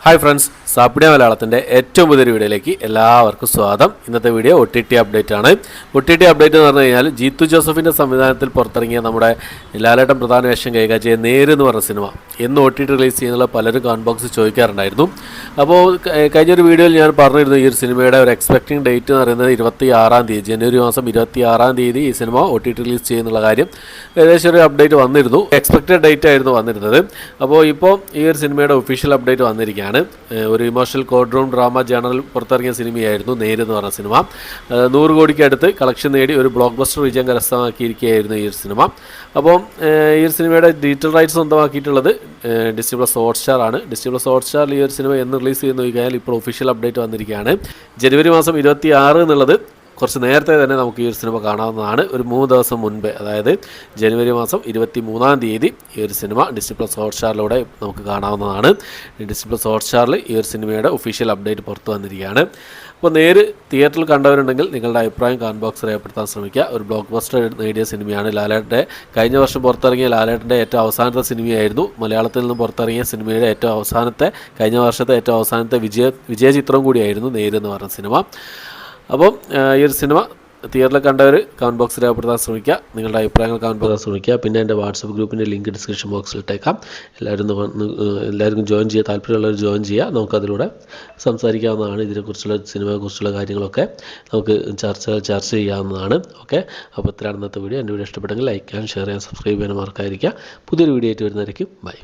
Hi friends, സാപ്പിഡിയ മലയാളത്തിൻ്റെ ഏറ്റവും പുതിയൊരു വീഡിയോയിലേക്ക് എല്ലാവർക്കും സ്വാഗതം. ഇന്നത്തെ വീഡിയോ OTT അപ്ഡേറ്റ് ആണ്. OTT അപ്ഡേറ്റ് എന്ന് പറഞ്ഞു കഴിഞ്ഞാൽ ജീത്തു ജോസഫിൻ്റെ സംവിധാനത്തിൽ പുറത്തിറങ്ങിയ നമ്മുടെ ലാലേട്ടൻ പ്രധാന വേഷം കൈകാര്യം ചെയ്യുന്ന നേര് എന്ന് പറഞ്ഞ സിനിമ എന്ന് OTT റിലീസ് ചെയ്യുന്നുള്ള പലരും കമന്റ് ബോക്സിൽ ചോദിക്കാറുണ്ടായിരുന്നു. അപ്പോൾ കഴിഞ്ഞൊരു വീഡിയോയിൽ ഞാൻ പറഞ്ഞിരുന്നു ഈ ഒരു സിനിമയുടെ ഒരു എക്സ്പെക്റ്റിംഗ് ഡേറ്റ് എന്ന് പറയുന്നത് 26-ാം തീയതി, ജനുവരി മാസം 26-ാം തീയതി ഈ സിനിമ OTT റിലീസ് ചെയ്യുന്നുള്ള കാര്യം ഏകദേശം ഒരു അപ്ഡേറ്റ് വന്നിരുന്നു. എക്സ്പെക്റ്റഡ് ഡേറ്റ് ആയിരുന്നു വന്നിരുന്നത്. അപ്പോൾ ഇപ്പോൾ ഈ ഒരു സിനിമയുടെ ഒഫീഷ്യൽ അപ്ഡേറ്റ് വന്നിരിക്കുകയാണ്. ഒരു ഇമോഷണൽ കോഡ്റൂം ഡ്രാമ ജേണൽ പുറത്തിറങ്ങിയ സിനിമയായിരുന്നു നേര് എന്ന് പറഞ്ഞ സിനിമ. 100 കോടിക്ക് അടുത്ത് കളക്ഷൻ നേടി ഒരു ബ്ലോക്ക് ബസ്റ്റർ വിജയം കരസ്ഥമാക്കിയിരിക്കുകയായിരുന്നു ഈ ഒരു സിനിമ. അപ്പോൾ ഈ ഒരു സിനിമയുടെ ഡിജിറ്റൽ റൈറ്റ്സ് സ്വന്തമാക്കിയിട്ടുള്ളത് ഡിസ്നി+ ഹോട്ട്സ്റ്റാർ ആണ്. ഡിസ്നി+ ഹോട്ട്സ്റ്റാറിൽ ഈ ഒരു സിനിമ എന്ന് റിലീസ് ചെയ്യുന്ന നോക്കിയാൽ ഇപ്പോൾ ഒഫീഷ്യൽ അപ്ഡേറ്റ് വന്നിരിക്കുകയാണ്. ജനുവരി മാസം 26 എന്നുള്ളത് കുറച്ച് നേരത്തെ തന്നെ നമുക്ക് ഈ ഒരു സിനിമ കാണാവുന്നതാണ്. ഒരു 3 ദിവസം മുൻപേ, അതായത് ജനുവരി മാസം 23-ാം തീയതി ഈ ഒരു സിനിമ ഡിസ്നി+ ഹോട്ട്സ്റ്റാറിലൂടെ നമുക്ക് കാണാവുന്നതാണ്. ഡിസ്നി+ ഹോട്ട്സ്റ്റാറിൽ ഈ ഒരു സിനിമയുടെ ഒഫീഷ്യൽ അപ്ഡേറ്റ് പുറത്തു വന്നിരിക്കുകയാണ്. അപ്പോൾ നേര് തിയേറ്ററിൽ കണ്ടവരുണ്ടെങ്കിൽ നിങ്ങളുടെ അഭിപ്രായം കമന്റ് ബോക്സ് രേഖപ്പെടുത്താൻ ശ്രമിക്കുക. ഒരു ബ്ലോക്ക് ബസ്റ്റർ നേടിയ സിനിമയാണ്. ലാലേട്ടൻ്റെ കഴിഞ്ഞ വർഷം പുറത്തിറങ്ങിയ ലാലേട്ടൻ്റെ ഏറ്റവും അവസാനത്തെ സിനിമയായിരുന്നു. മലയാളത്തിൽ നിന്ന് പുറത്തിറങ്ങിയ സിനിമയുടെ ഏറ്റവും അവസാനത്തെ, കഴിഞ്ഞ വർഷത്തെ ഏറ്റവും അവസാനത്തെ വിജയചിത്രം കൂടിയായിരുന്നു നേര് എന്ന് പറഞ്ഞ സിനിമ. അപ്പോൾ ഈ ഒരു സിനിമ തിയേറ്ററിൽ കണ്ടവർ കമന്റ് ബോക്സിൽ രേഖപ്പെടുത്താൻ ശ്രമിക്കുക. നിങ്ങളുടെ അഭിപ്രായങ്ങൾ കമന്റ് ബോക്സിൽ ശ്രമിക്കുക. പിന്നെ എൻ്റെ വാട്സപ്പ് ഗ്രൂപ്പിൻ്റെ ലിങ്ക് ഡിസ്ക്രിപ്ഷൻ ബോക്സിൽ ഇട്ടേക്കാം. എല്ലാവർക്കും ജോയിൻ ചെയ്യുക, താല്പര്യമുള്ളവർ ജോയിൻ ചെയ്യുക. നമുക്കതിലൂടെ സംസാരിക്കാവുന്നതാണ്. ഇതിനെക്കുറിച്ചുള്ള സിനിമയെക്കുറിച്ചുള്ള കാര്യങ്ങളൊക്കെ നമുക്ക് ചർച്ച ചെയ്യാവുന്നതാണ്. ഓക്കെ, അപ്പോൾ ഇത്രയാണ് ഇന്നത്തെ വീഡിയോ. എൻ്റെ വീഡിയോ ഇഷ്ടപ്പെട്ടെങ്കിൽ ലൈക്ക് ചെയ്യാൻ, ഷെയർ ചെയ്യാൻ, സബ്സ്ക്രൈബ് ചെയ്യാൻ മറക്കാതിരിക്കുക. പുതിയൊരു വീഡിയോ ആയിട്ട് വരുന്നതായിരിക്കും. ബൈ.